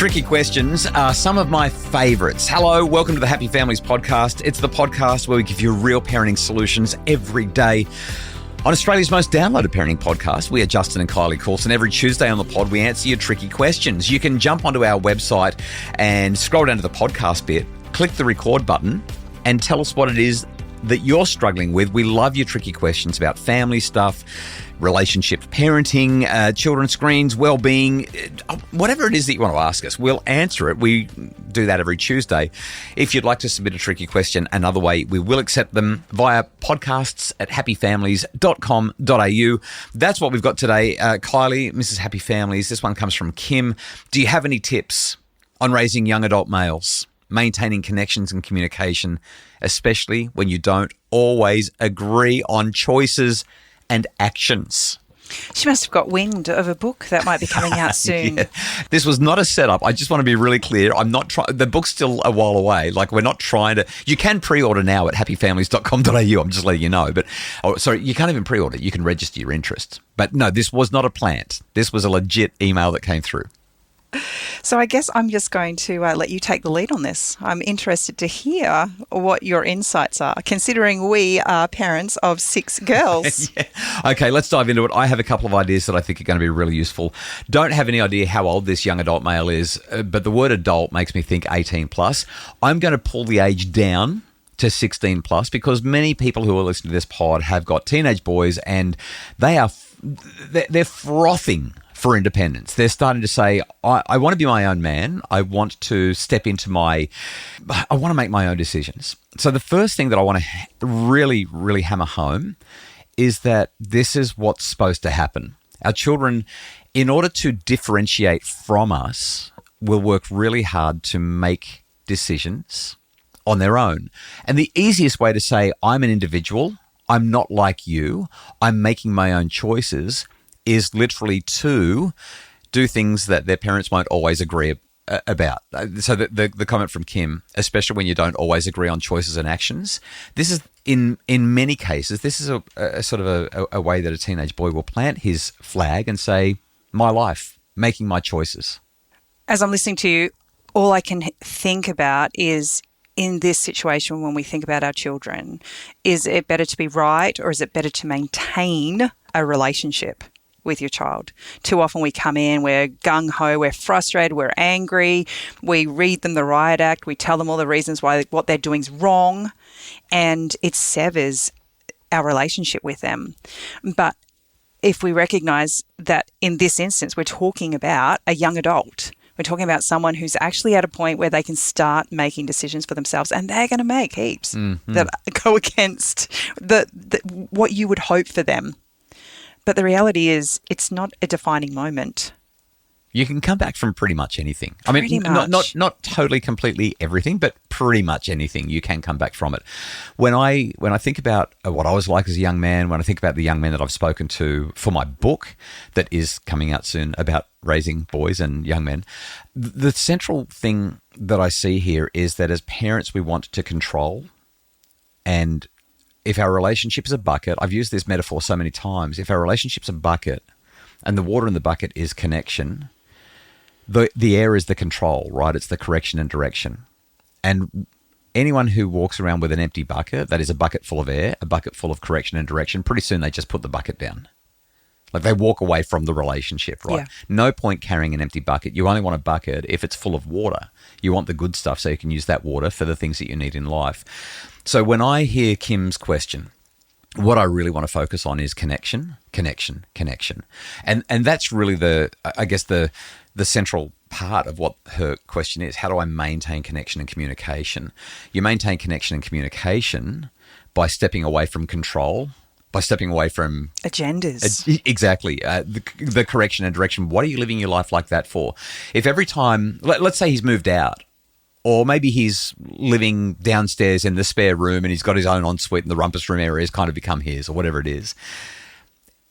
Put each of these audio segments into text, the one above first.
Tricky questions are some of my favourites. Hello, welcome to the Happy Families podcast. It's the podcast where we give you real parenting solutions every day. On Australia's most downloaded parenting podcast, we are Justin and Kylie Coulson. Every Tuesday on the pod, we answer your tricky questions. You can jump onto our website and scroll down to the podcast bit, click the record button, and tell us what it is that you're struggling with. We love your tricky questions about family stuff, relationships, parenting, children's screens, well-being, whatever it is that you want to ask us, we'll answer it. We do that every Tuesday. If you'd like to submit a tricky question another way, we will accept them via podcasts@happyfamilies.com.au. That's what we've got today. Kylie, Mrs. Happy Families, this one comes from Kim. Do you have any tips on raising young adult males, maintaining connections and communication, especially when you don't always agree on choices and actions? She must have got wind of a book that might be coming out soon. Yeah. This was not a setup. I just want to be really clear. I'm not trying. The book's still a while away. Like, we're not trying to. You can pre-order now at happyfamilies.com.au. I'm just letting you know. But sorry, you can't even pre-order. You can register your interest. But no, this was not a plant. This was a legit email that came through. So I guess I'm just going to let you take the lead on this. I'm interested to hear what your insights are, considering we are parents of 6 girls. Yeah. Okay, let's dive into it. I have a couple of ideas that I think are going to be really useful. Don't have any idea how old this young adult male is, but the word adult makes me think 18 plus. I'm going to pull the age down to 16 plus because many people who are listening to this pod have got teenage boys and they're frothing for independence. They're starting to say, I want to be my own man. I want to step into I want to make my own decisions. So the first thing that I want to really, really hammer home is that this is what's supposed to happen. Our children, in order to differentiate from us, will work really hard to make decisions on their own. And the easiest way to say, I'm an individual, I'm not like you, I'm making my own choices, is literally to do things that their parents won't always agree about. So the comment from Kim, especially when you don't always agree on choices and actions, this is in many cases, this is a sort of a way that a teenage boy will plant his flag and say, my life, making my choices. As I'm listening to you, all I can think about is, in this situation, when we think about our children, is it better to be right or is it better to maintain a relationship with your child? Too often we come in, we're gung-ho, we're frustrated, we're angry, we read them the riot act, we tell them all the reasons why what they're doing is wrong, and it severs our relationship with them. But if we recognise that in this instance we're talking about a young adult, we're talking about someone who's actually at a point where they can start making decisions for themselves, and they're going to make heaps that go against what you would hope for them. But the reality is, it's not a defining moment. You can come back from pretty much anything. I mean, not totally, completely everything, but pretty much anything. You can come back from it. When I think about what I was like as a young man, when I think about the young men that I've spoken to for my book that is coming out soon about raising boys and young men, the central thing that I see here is that as parents, we want to control. And if our relationship is a bucket, I've used this metaphor so many times, if our relationship's a bucket and the water in the bucket is connection, the air is the control, right? It's the correction and direction. And anyone who walks around with an empty bucket, that is a bucket full of air, a bucket full of correction and direction, pretty soon they just put the bucket down. Like, they walk away from the relationship, right? Yeah. No point carrying an empty bucket. You only want a bucket if it's full of water. You want the good stuff so you can use that water for the things that you need in life. So when I hear Kim's question, what I really want to focus on is connection. And that's really the central part of what her question is. How do I maintain connection and communication? You maintain connection and communication by stepping away from control, by stepping away from agendas. Exactly. The correction and direction. What are you living your life like that for? If every time, let's say he's moved out, or maybe he's living downstairs in the spare room and he's got his own ensuite and the rumpus room area has kind of become his, or whatever it is.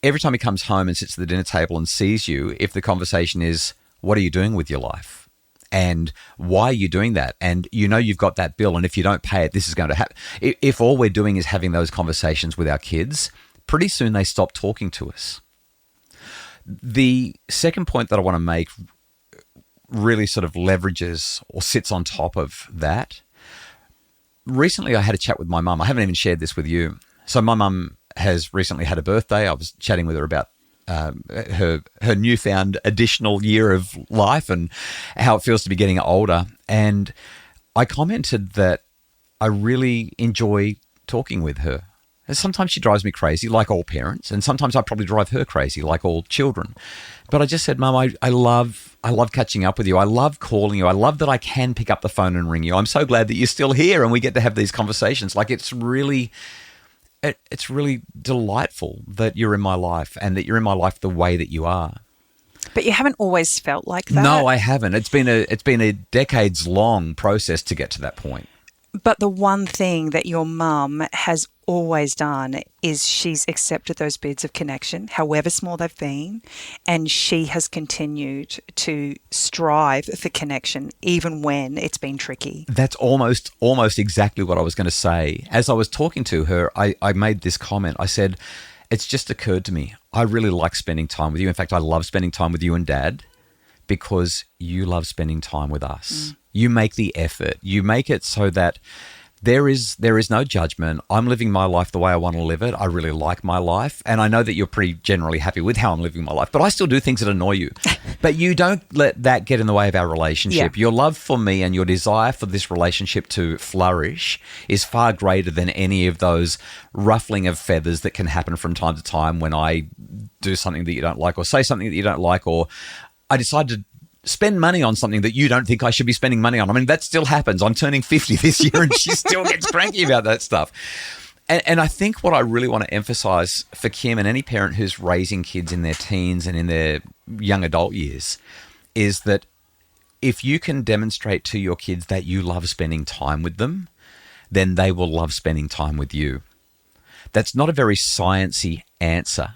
Every time he comes home and sits at the dinner table and sees you, if the conversation is, what are you doing with your life? And why are you doing that? And you know you've got that bill, and if you don't pay it, this is going to happen. If all we're doing is having those conversations with our kids, pretty soon they stop talking to us. The second point that I want to make really sort of leverages or sits on top of that. Recently, I had a chat with my mum. I haven't even shared this with you. So my mum has recently had a birthday. I was chatting with her about her newfound additional year of life and how it feels to be getting older. And I commented that I really enjoy talking with her. And sometimes she drives me crazy, like all parents, and sometimes I probably drive her crazy, like all children. But I just said, Mum, I love catching up with you. I love calling you. I love that I can pick up the phone and ring you. I'm so glad that you're still here and we get to have these conversations. Like it's really delightful that you're in my life and that you're in my life the way that you are. But you haven't always felt like that. No, I haven't. It's been a decades-long process to get to that point. But the one thing that your mum has always done is she's accepted those beads of connection, however small they've been, and she has continued to strive for connection even when it's been tricky. That's almost exactly what I was going to say. As I was talking to her, I made this comment. I said, it's just occurred to me, I really like spending time with you. In fact, I love spending time with you and Dad because you love spending time with us. You make the effort. You make it so that there is no judgment. I'm living my life the way I want to live it. I really like my life. And I know that you're pretty generally happy with how I'm living my life, but I still do things that annoy you. But you don't let that get in the way of our relationship. Yeah. Your love for me and your desire for this relationship to flourish is far greater than any of those ruffling of feathers that can happen from time to time when I do something that you don't like or say something that you don't like, or I decide to spend money on something that you don't think I should be spending money on. I mean, that still happens. I'm turning 50 this year and she still gets cranky about that stuff. And I think what I really want to emphasize for Kim and any parent who's raising kids in their teens and in their young adult years is that if you can demonstrate to your kids that you love spending time with them, then they will love spending time with you. That's not a very sciencey answer.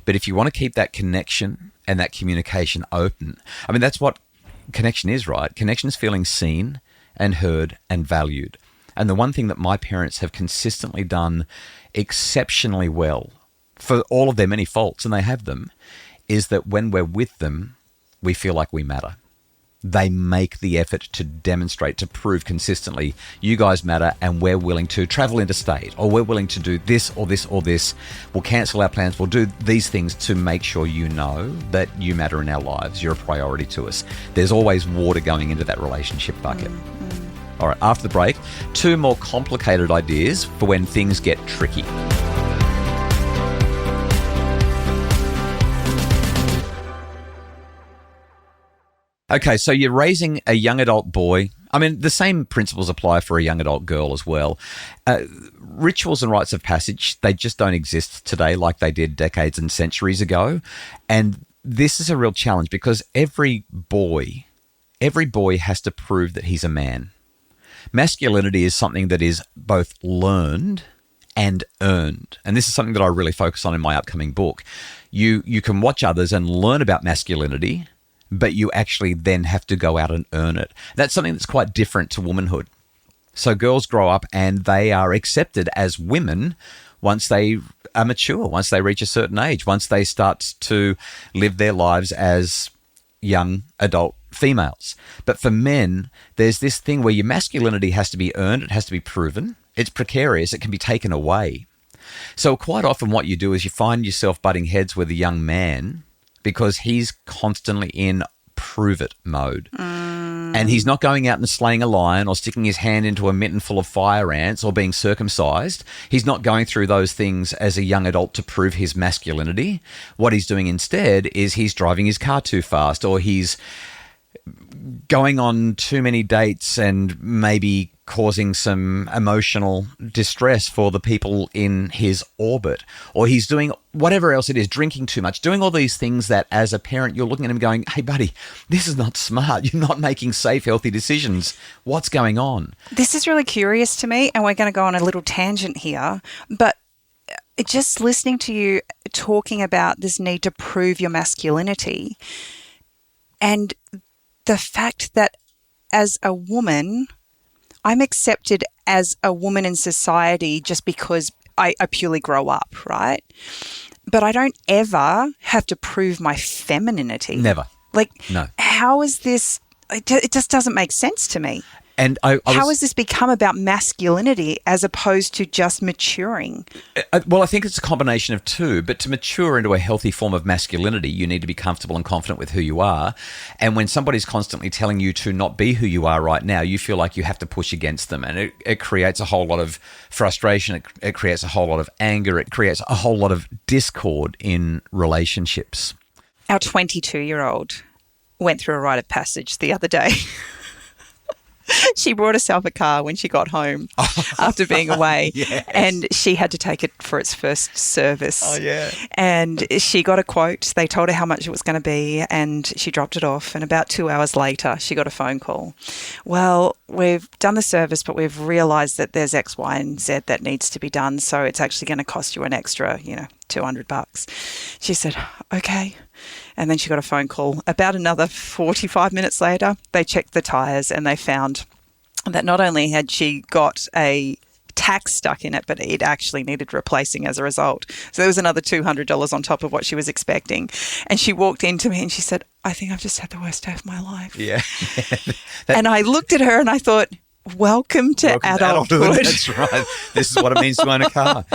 But if you want to keep that connection and that communication open, I mean, that's what connection is, right? Connection is feeling seen and heard and valued. And the one thing that my parents have consistently done exceptionally well, for all of their many faults, and they have them, is that when we're with them, we feel like we matter. They make the effort to demonstrate, to prove consistently, you guys matter and we're willing to travel interstate, or we're willing to do this or this or this. We'll cancel our plans. We'll do these things to make sure you know that you matter in our lives. You're a priority to us. There's always water going into that relationship bucket. All right, after the break, 2 more complicated ideas for when things get tricky. Okay, so you're raising a young adult boy. I mean, the same principles apply for a young adult girl as well. Rituals and rites of passage, they just don't exist today like they did decades and centuries ago. And this is a real challenge because every boy has to prove that he's a man. Masculinity is something that is both learned and earned. And this is something that I really focus on in my upcoming book. You can watch others and learn about masculinity, but you actually then have to go out and earn it. That's something that's quite different to womanhood. So girls grow up and they are accepted as women once they are mature, once they reach a certain age, once they start to live their lives as young adult females. But for men, there's this thing where your masculinity has to be earned, it has to be proven, it's precarious, it can be taken away. So quite often what you do is you find yourself butting heads with a young man because he's constantly in prove it mode. And he's not going out and slaying a lion or sticking his hand into a mitten full of fire ants or being circumcised. He's not going through those things as a young adult to prove his masculinity. What he's doing instead is he's driving his car too fast, or he's going on too many dates and maybe causing some emotional distress for the people in his orbit, or he's doing whatever else it is, drinking too much, doing all these things that as a parent you're looking at him going, hey buddy, this is not smart. You're not making safe, healthy decisions. What's going on? This is really curious to me, and we're going to go on a little tangent here, but just listening to you talking about this need to prove your masculinity and the fact that as a woman, I'm accepted as a woman in society just because I purely grow up, right? But I don't ever have to prove my femininity. Never. Like, no. How is this it just doesn't make sense to me. And how has this become about masculinity as opposed to just maturing? Well, I think it's a combination of two. But to mature into a healthy form of masculinity, you need to be comfortable and confident with who you are. And when somebody's constantly telling you to not be who you are right now, you feel like you have to push against them. And it creates a whole lot of frustration. It creates a whole lot of anger. It creates a whole lot of discord in relationships. Our 22-year-old went through a rite of passage the other day. She brought herself a car when she got home after being away. Yes. And she had to take it for its first service. Oh, yeah. And she got a quote. They told her how much it was going to be and she dropped it off. And about 2 hours later, she got a phone call. Well, we've done the service, but we've realised that there's X, Y, and Z that needs to be done. So it's actually going to cost you an extra, $200. She said, okay. And then she got a phone call. About another 45 minutes later, they checked the tyres and they found that not only had she got a tack stuck in it, but it actually needed replacing as a result. So there was another $200 on top of what she was expecting. And she walked into me and she said, I think I've just had the worst day of my life. Yeah. And I looked at her and I thought, welcome to adulthood. That's right. This is what it means to own a car.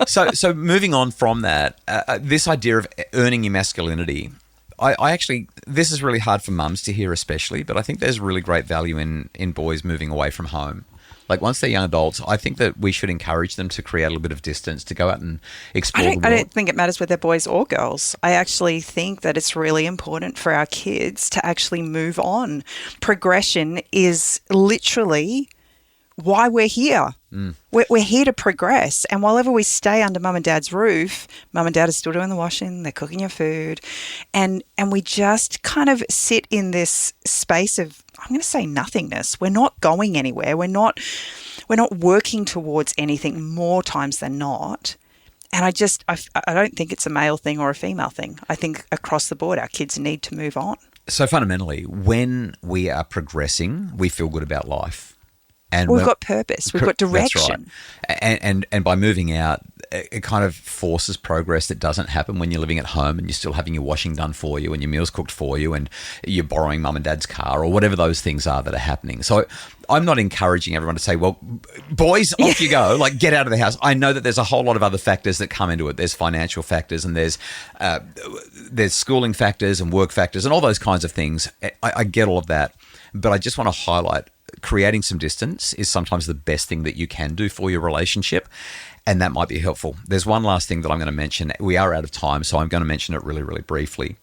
So moving on from that, this idea of earning your masculinity, I actually, this is really hard for mums to hear especially, but I think there's really great value in boys moving away from home. Like once they're young adults, I think that we should encourage them to create a little bit of distance, to go out and explore the world. I don't think it matters whether they're boys or girls. I actually think that it's really important for our kids to actually move on. Progression is literally why we're here. We're here to progress. And while ever we stay under mum and dad's roof, mum and dad are still doing the washing, they're cooking your food. And we just kind of sit in this space of, I'm going to say nothingness. We're not going anywhere. We're not working towards anything more times than not. And I don't think it's a male thing or a female thing. I think across the board, our kids need to move on. So fundamentally, when we are progressing, we feel good about life. And we've got purpose. We've got direction. That's right. And by moving out, it kind of forces progress that doesn't happen when you're living at home and you're still having your washing done for you and your meals cooked for you and you're borrowing mum and dad's car or whatever those things are that are happening. So I'm not encouraging everyone to say, well, boys, off you go, like get out of the house. I know that there's a whole lot of other factors that come into it. There's financial factors and there's schooling factors and work factors and all those kinds of things. I get all of that, but I just want to highlight creating some distance is sometimes the best thing that you can do for your relationship, and that might be helpful. There's one last thing that I'm going to mention. We are out of time, so I'm going to mention it really, really briefly,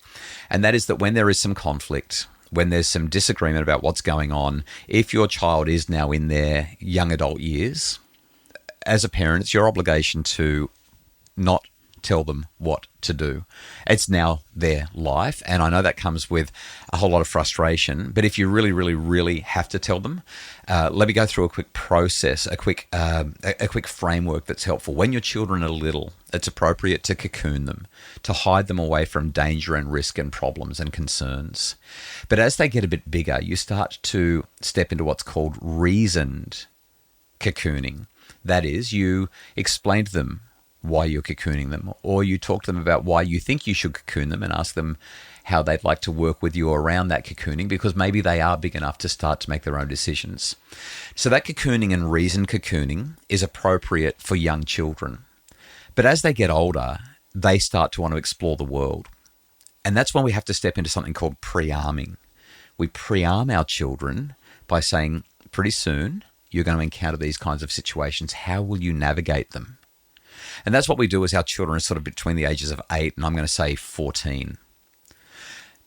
and that is that when there is some conflict, when there's some disagreement about what's going on, if your child is now in their young adult years, as a parent, it's your obligation to not tell them what to do. It's now their life, and I know that comes with a whole lot of frustration, but if you really, really, really have to tell them, let me go through a quick process, a quick framework that's helpful. When your children are little, it's appropriate to cocoon them, to hide them away from danger and risk and problems and concerns. But as they get a bit bigger, you start to step into what's called reasoned cocooning. That is, you explain to them why you're cocooning them, or you talk to them about why you think you should cocoon them and ask them how they'd like to work with you around that cocooning, because maybe they are big enough to start to make their own decisions. So that cocooning and reasoned cocooning is appropriate for young children. But as they get older, they start to want to explore the world. And that's when we have to step into something called pre-arming. We pre-arm our children by saying, pretty soon, you're going to encounter these kinds of situations. How will you navigate them? And that's what we do as our children are sort of between the ages of 8 and I'm going to say 14.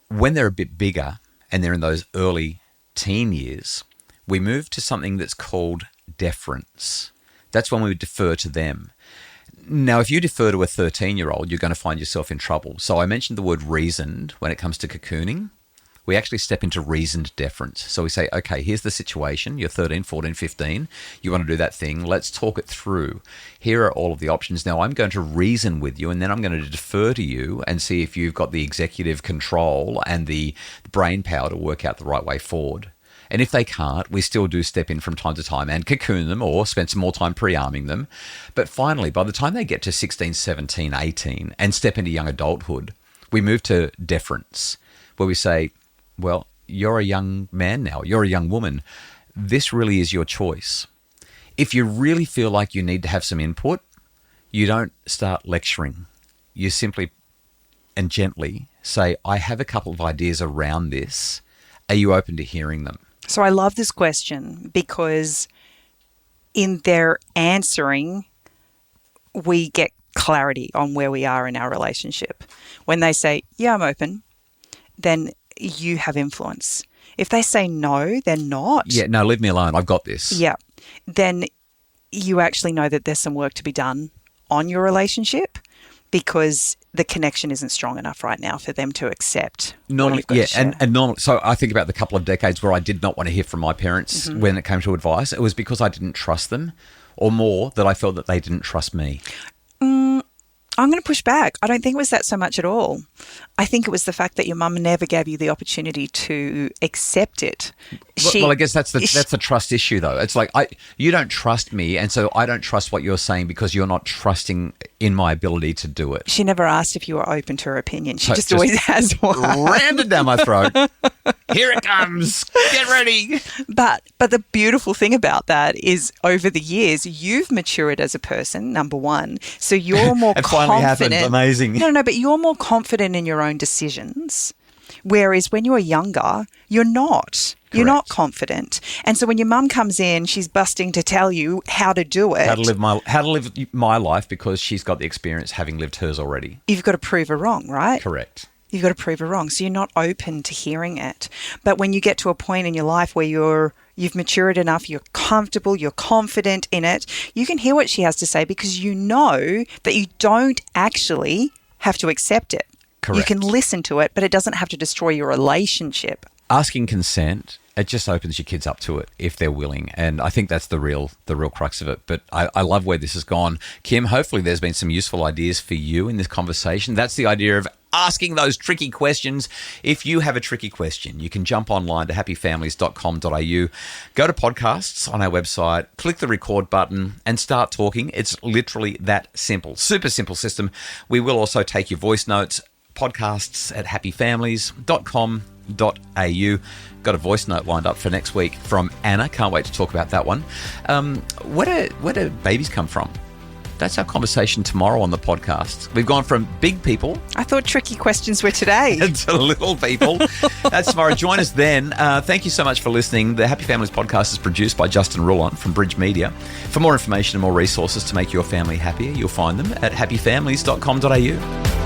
When they're a bit bigger and they're in those early teen years, we move to something that's called deference. That's when we defer to them. Now, if you defer to a 13-year-old, you're going to find yourself in trouble. So I mentioned the word reasoned when it comes to cocooning. We actually step into reasoned deference. So we say, okay, here's the situation. You're 13, 14, 15. You want to do that thing. Let's talk it through. Here are all of the options. Now I'm going to reason with you and then I'm going to defer to you and see if you've got the executive control and the brain power to work out the right way forward. And if they can't, we still do step in from time to time and cocoon them or spend some more time pre-arming them. But finally, by the time they get to 16, 17, 18 and step into young adulthood, we move to deference, where we say, well, you're a young man now, you're a young woman. This really is your choice. If you really feel like you need to have some input, you don't start lecturing. You simply and gently say, I have a couple of ideas around this. Are you open to hearing them? So I love this question because in their answering, we get clarity on where we are in our relationship. When they say, yeah, I'm open, then you have influence. If they say no, they're not. Yeah, no, leave me alone. I've got this. Yeah. Then you actually know that there's some work to be done on your relationship because the connection isn't strong enough right now for them to accept. Normally, and normally, so I think about the couple of decades where I did not want to hear from my parents when it came to advice. It was because I didn't trust them, or more that I felt that they didn't trust me. I'm going to push back. I don't think it was that so much at all. I think it was the fact that your mum never gave you the opportunity to accept it. Well, I guess that's the trust issue, though. It's like you don't trust me, and so I don't trust what you're saying because you're not trusting in my ability to do it. She never asked if you were open to her opinion. She just always has one. Rammed it down my throat. Here it comes. Get ready. But the beautiful thing about that is over the years, you've matured as a person, number one. So you're more it confident. Finally happened. Amazing. No, but you're more confident in your own decisions. Whereas when you were younger, you're not. You're not confident. And so when your mum comes in, she's busting to tell you how to do it. How to live my life because she's got the experience having lived hers already. You've got to prove her wrong, right? Correct. You've got to prove her wrong. So you're not open to hearing it. But when you get to a point in your life where you've matured enough, you're comfortable, you're confident in it, you can hear what she has to say because you know that you don't actually have to accept it. Correct. You can listen to it, but it doesn't have to destroy your relationship. Asking consent, it just opens your kids up to it if they're willing. And I think that's the real crux of it. But I love where this has gone. Kim, hopefully there's been some useful ideas for you in this conversation. That's the idea of asking those tricky questions. If you have a tricky question, you can jump online to happyfamilies.com.au, go to podcasts on our website, click the record button and start talking. It's literally that simple. Super simple system. We will also take your voice notes, podcasts at happyfamilies.com.au. Got a voice note lined up for next week from Anna. Can't wait to talk about that one. Where do babies come from? That's our conversation tomorrow on the podcast. We've gone from big people. I thought tricky questions were today. To little people. That's tomorrow. Join us then. Thank you so much for listening. The Happy Families podcast is produced by Justin Rulon from Bridge Media. For more information and more resources to make your family happier, you'll find them at happyfamilies.com.au.